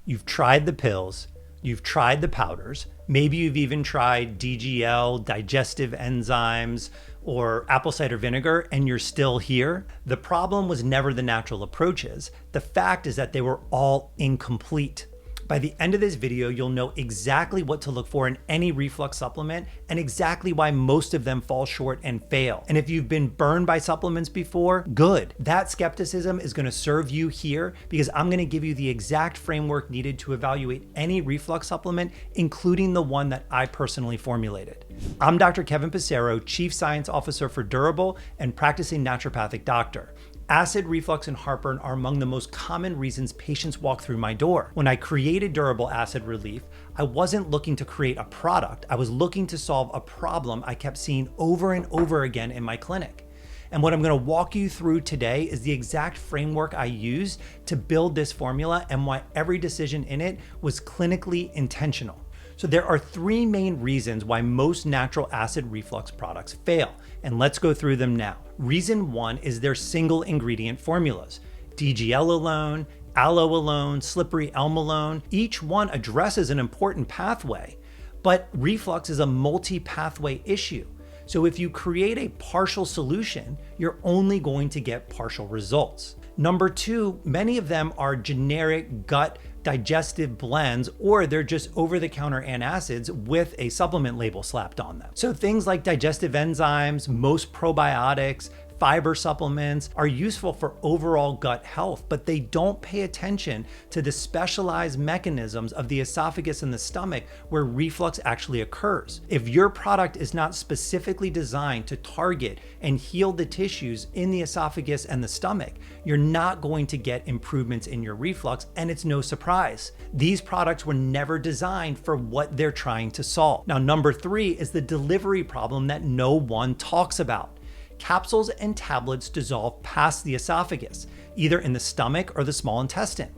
You've tried the pills, you've tried the powders, maybe you've even tried DGL, digestive enzymes, or apple cider vinegar, and you're still here. The problem was never the natural approaches. The fact is that they were all incomplete. By the end of this video, you'll know exactly what to look for in any reflux supplement and exactly why most of them fall short and fail. And if you've been burned by supplements before, good. That skepticism is gonna serve you here because I'm gonna give you the exact framework needed to evaluate any reflux supplement, including the one that I personally formulated. I'm Dr. Kevin Passero, Chief Science Officer for Durable and practicing naturopathic doctor. Acid reflux and heartburn are among the most common reasons patients walk through my door. When I created Durable Acid Relief, I wasn't looking to create a product. I was looking to solve a problem I kept seeing over and over again in my clinic. And what I'm gonna walk you through today is the exact framework I used to build this formula and why every decision in it was clinically intentional. So there are three main reasons why most natural acid reflux products fail, and let's go through them now. Reason one is their single ingredient formulas. DGL alone, Aloe alone, slippery elm alone, each one addresses an important pathway, but reflux is a multi-pathway issue. So if you create a partial solution, you're only going to get partial results. Number two, many of them are generic gut digestive blends, or they're just over-the-counter antacids with a supplement label slapped on them. So things like digestive enzymes, most probiotics, fiber supplements are useful for overall gut health, but they don't pay attention to the specialized mechanisms of the esophagus and the stomach where reflux actually occurs. If your product is not specifically designed to target and heal the tissues in the esophagus and the stomach, you're not going to get improvements in your reflux, and it's no surprise. These products were never designed for what they're trying to solve. Now, number three is the delivery problem that no one talks about. Capsules and tablets dissolve past the esophagus, either in the stomach or the small intestine.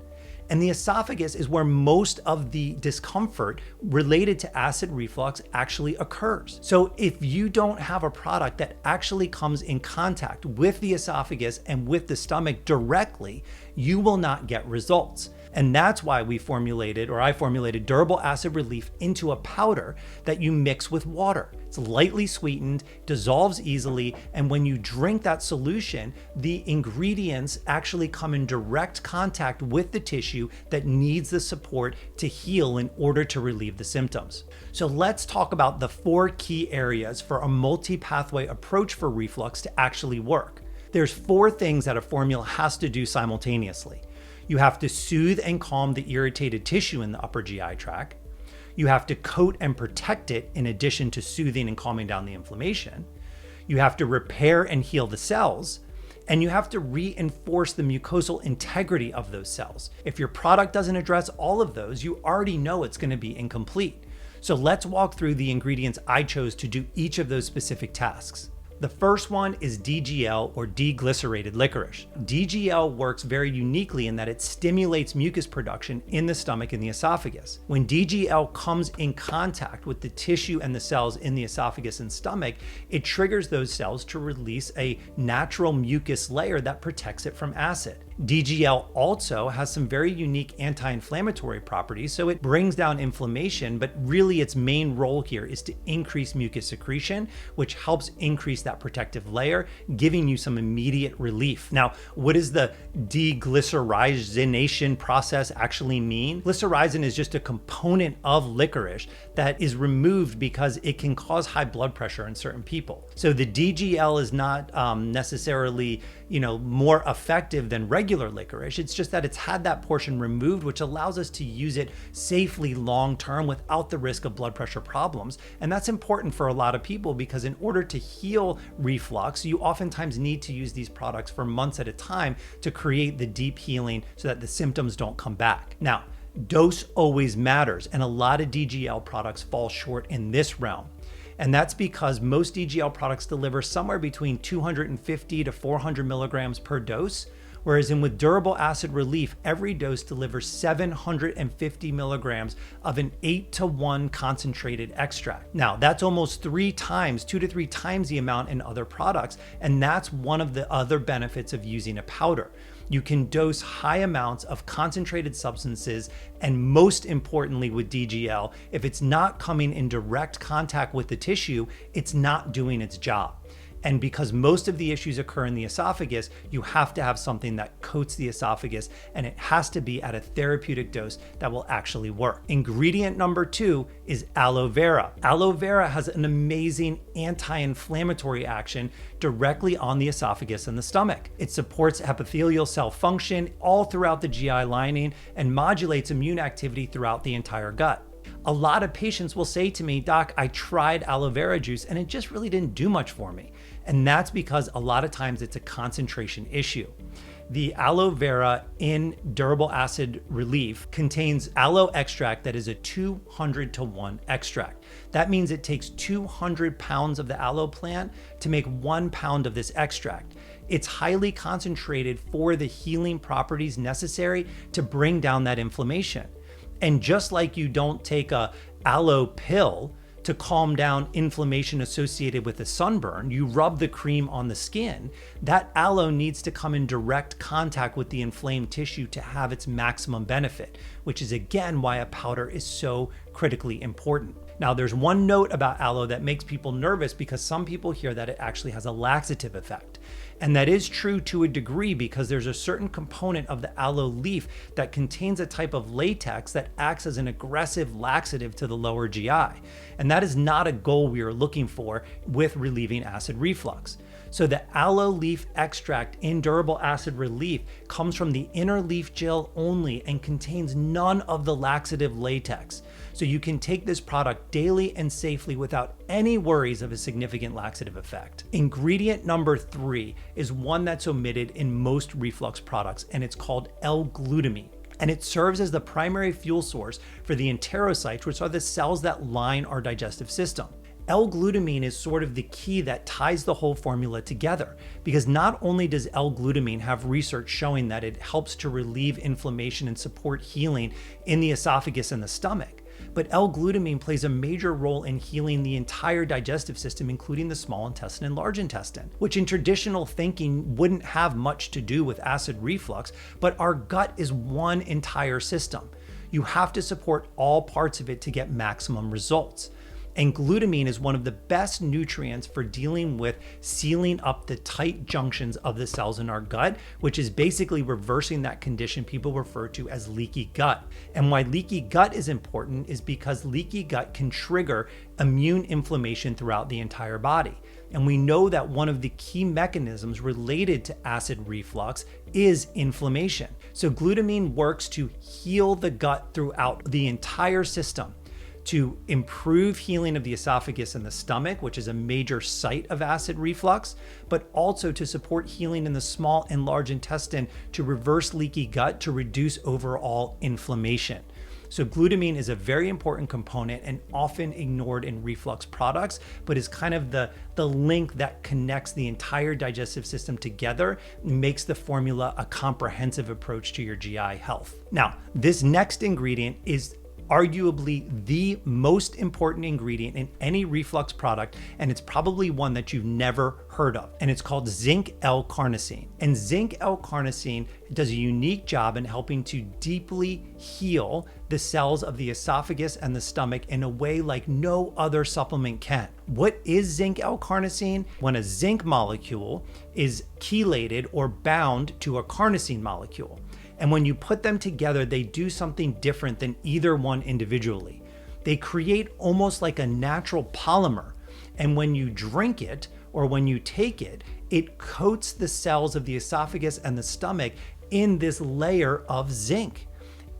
And the esophagus is where most of the discomfort related to acid reflux actually occurs. So if you don't have a product that actually comes in contact with the esophagus and with the stomach directly, you will not get results. And that's why I formulated Durable Acid Relief into a powder that you mix with water. It's lightly sweetened, dissolves easily, and when you drink that solution, the ingredients actually come in direct contact with the tissue that needs the support to heal in order to relieve the symptoms. So let's talk about the four key areas for a multi-pathway approach for reflux to actually work. There's four things that a formula has to do simultaneously. You have to soothe and calm the irritated tissue in the upper GI tract. You have to coat and protect it in addition to soothing and calming down the inflammation. You have to repair and heal the cells, and you have to reinforce the mucosal integrity of those cells. If your product doesn't address all of those, you already know it's going to be incomplete. So let's walk through the ingredients I chose to do each of those specific tasks. The first one is DGL, or deglycerated licorice. DGL works very uniquely in that it stimulates mucus production in the stomach and the esophagus. When DGL comes in contact with the tissue and the cells in the esophagus and stomach, it triggers those cells to release a natural mucus layer that protects it from acid. DGL also has some very unique anti-inflammatory properties, so it brings down inflammation, but really its main role here is to increase mucus secretion, which helps increase that protective layer, giving you some immediate relief. Now, what does the deglycyrrhizination process actually mean? Glycyrrhizin is just a component of licorice that is removed because it can cause high blood pressure in certain people. So the DGL is not necessarily more effective than regular licorice. It's just that it's had that portion removed, which allows us to use it safely long-term without the risk of blood pressure problems. And that's important for a lot of people because in order to heal reflux, you oftentimes need to use these products for months at a time to create the deep healing so that the symptoms don't come back. Now, dose always matters, and a lot of DGL products fall short in this realm. And that's because most DGL products deliver somewhere between 250 to 400 milligrams per dose, whereas with Durable Acid Relief, every dose delivers 750 milligrams of an 8-to-1 concentrated extract. Now, that's almost 2 to 3 times the amount in other products, and that's one of the other benefits of using a powder. You can dose high amounts of concentrated substances, and most importantly with DGL, if it's not coming in direct contact with the tissue, it's not doing its job. And because most of the issues occur in the esophagus, you have to have something that coats the esophagus, and it has to be at a therapeutic dose that will actually work. Ingredient number 2 is aloe vera. Aloe vera has an amazing anti-inflammatory action directly on the esophagus and the stomach. It supports epithelial cell function all throughout the GI lining and modulates immune activity throughout the entire gut. A lot of patients will say to me, "Doc, I tried aloe vera juice and it just really didn't do much for me." And that's because a lot of times it's a concentration issue. The aloe vera in durable acid relief contains aloe extract that is a 200-to-1 extract. That means it takes 200 pounds of the aloe plant to make 1 pound of this extract. It's highly concentrated for the healing properties necessary to bring down that inflammation. And just like you don't take a aloe pill to calm down inflammation associated with a sunburn, you rub the cream on the skin, that aloe needs to come in direct contact with the inflamed tissue to have its maximum benefit, which is again why a powder is so critically important. Now, there's one note about aloe that makes people nervous because some people hear that it actually has a laxative effect. And that is true to a degree because there's a certain component of the aloe leaf that contains a type of latex that acts as an aggressive laxative to the lower GI. And that is not a goal we are looking for with relieving acid reflux. So the aloe leaf extract in durable acid relief comes from the inner leaf gel only and contains none of the laxative latex. So you can take this product daily and safely without any worries of a significant laxative effect. Ingredient number 3 is one that's omitted in most reflux products, and it's called L-glutamine. And it serves as the primary fuel source for the enterocytes, which are the cells that line our digestive system. L-glutamine is sort of the key that ties the whole formula together, because not only does L-glutamine have research showing that it helps to relieve inflammation and support healing in the esophagus and the stomach, but L-glutamine plays a major role in healing the entire digestive system, including the small intestine and large intestine, which in traditional thinking wouldn't have much to do with acid reflux, but our gut is one entire system. You have to support all parts of it to get maximum results. And glutamine is one of the best nutrients for dealing with sealing up the tight junctions of the cells in our gut, which is basically reversing that condition people refer to as leaky gut. And why leaky gut is important is because leaky gut can trigger immune inflammation throughout the entire body. And we know that one of the key mechanisms related to acid reflux is inflammation. So glutamine works to heal the gut throughout the entire system, to improve healing of the esophagus and the stomach, which is a major site of acid reflux, but also to support healing in the small and large intestine to reverse leaky gut to reduce overall inflammation. So glutamine is a very important component and often ignored in reflux products, but is kind of the link that connects the entire digestive system together and makes the formula a comprehensive approach to your GI health. Now, this next ingredient is arguably the most important ingredient in any reflux product, and it's probably one that you've never heard of, and it's called zinc L-carnosine. And zinc L-carnosine does a unique job in helping to deeply heal the cells of the esophagus and the stomach in a way like no other supplement can. What is zinc L-carnosine? When a zinc molecule is chelated or bound to a carnosine molecule. And when you put them together, they do something different than either one individually. They create almost like a natural polymer. And when you drink it or when you take it, it coats the cells of the esophagus and the stomach in this layer of zinc.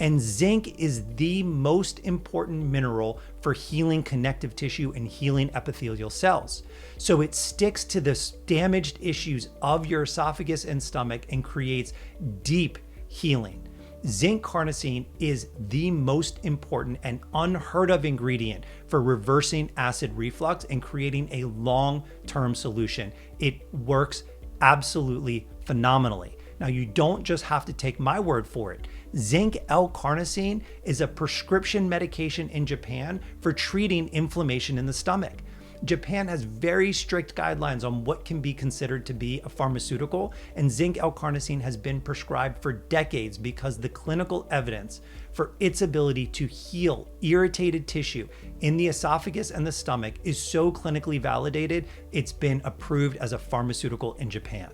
And zinc is the most important mineral for healing connective tissue and healing epithelial cells. So it sticks to the damaged issues of your esophagus and stomach and creates deep healing. Zinc carnosine is the most important and unheard of ingredient for reversing acid reflux and creating a long-term solution. It works absolutely phenomenally. Now, you don't just have to take my word for it. Zinc L-carnosine is a prescription medication in Japan for treating inflammation in the stomach. Japan has very strict guidelines on what can be considered to be a pharmaceutical, and zinc L-carnosine has been prescribed for decades because the clinical evidence for its ability to heal irritated tissue in the esophagus and the stomach is so clinically validated, it's been approved as a pharmaceutical in Japan.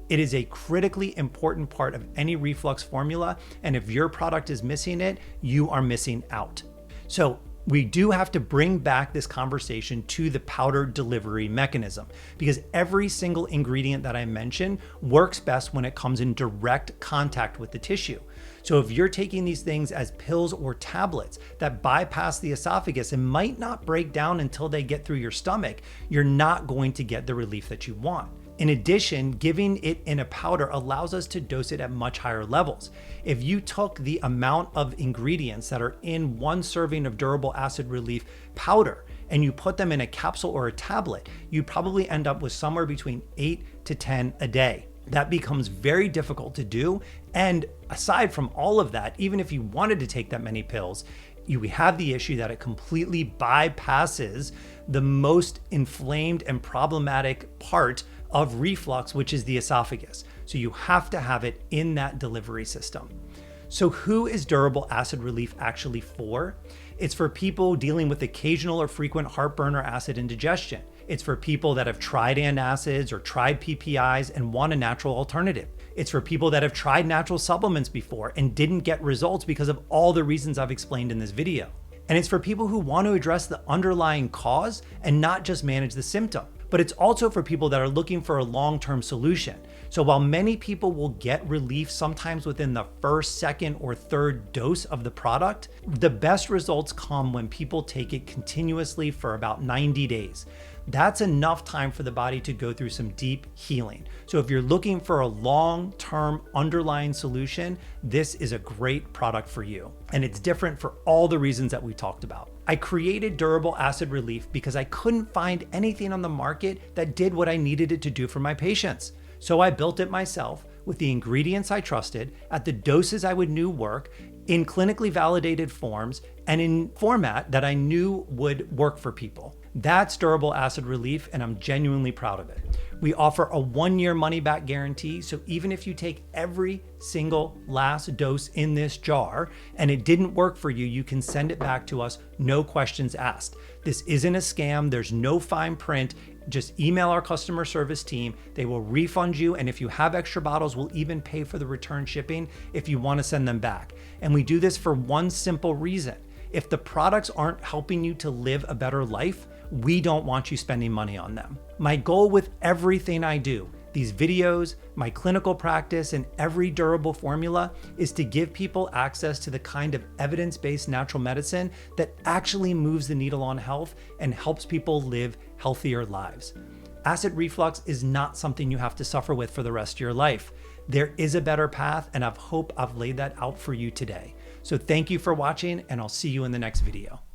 It is a critically important part of any reflux formula, and if your product is missing it, you are missing out. So we do have to bring back this conversation to the powder delivery mechanism, because every single ingredient that I mentioned works best when it comes in direct contact with the tissue. So if you're taking these things as pills or tablets that bypass the esophagus and might not break down until they get through your stomach, you're not going to get the relief that you want. In addition, giving it in a powder allows us to dose it at much higher levels. If you took the amount of ingredients that are in one serving of durable acid relief powder and you put them in a capsule or a tablet, you'd probably end up with somewhere between 8 to 10 a day. That becomes very difficult to do. And aside from all of that, even if you wanted to take that many pills, you have the issue that it completely bypasses the most inflamed and problematic part of reflux, which is the esophagus. So you have to have it in that delivery system. So who is durable acid relief actually for? It's for people dealing with occasional or frequent heartburn or acid indigestion. It's for people that have tried antacids or tried PPIs and want a natural alternative. It's for people that have tried natural supplements before and didn't get results because of all the reasons I've explained in this video. And it's for people who want to address the underlying cause and not just manage the symptom. But it's also for people that are looking for a long-term solution. So while many people will get relief sometimes within the first, second, or third dose of the product, the best results come when people take it continuously for about 90 days. That's enough time for the body to go through some deep healing. So if you're looking for a long-term underlying solution, this is a great product for you. And it's different for all the reasons that we talked about. I created durable acid relief because I couldn't find anything on the market that did what I needed it to do for my patients. So I built it myself with the ingredients I trusted, at the doses I would knew work, in clinically validated forms, and in format that I knew would work for people. That's durable acid relief, and I'm genuinely proud of it. We offer a 1-year money-back guarantee, so even if you take every single last dose in this jar and it didn't work for you, you can send it back to us, no questions asked. This isn't a scam, there's no fine print. Just email our customer service team, they will refund you, and if you have extra bottles, we'll even pay for the return shipping if you want to send them back. And we do this for one simple reason. If the products aren't helping you to live a better life, we don't want you spending money on them. My goal with everything I do, these videos, my clinical practice, and every durable formula is to give people access to the kind of evidence-based natural medicine that actually moves the needle on health and helps people live healthier lives. Acid reflux is not something you have to suffer with for the rest of your life. There is a better path, and I hope I've laid that out for you today. So thank you for watching, and I'll see you in the next video.